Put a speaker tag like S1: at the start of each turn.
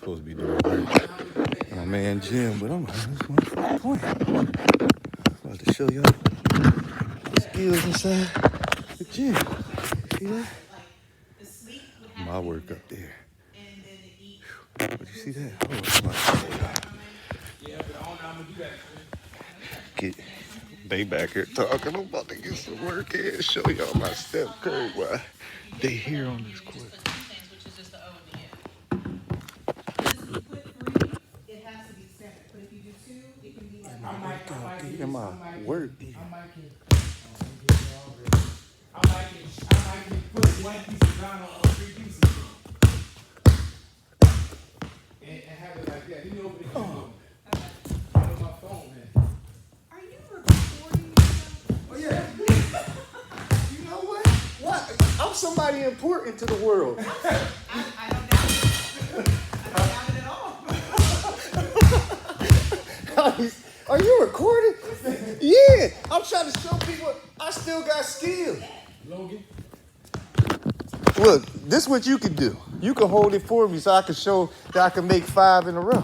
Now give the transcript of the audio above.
S1: supposed to be doing work in my man gym, but I'm having this motherfucking point. I'm about to show y'all the skills inside the gym. See that? My work up there. Did you see that? Oh, I'm about to show y'all. They back here talking. I'm about to get some work in. Show y'all my step curve. Why they here on this court. In my work.
S2: I might get put one piece of down on 3 pieces. And have it like that. You know what they do? On my phone, man.
S3: Are you recording yourself?
S1: Oh yeah. You know what? What? I'm somebody important to the world.
S3: I don't doubt it. I don't doubt it at all.
S1: Are you recording? Yeah. I'm trying to show people I still got skill.
S2: Logan?
S1: Look, this is what you can do. You can hold it for me so I can show that I can make 5 in a row.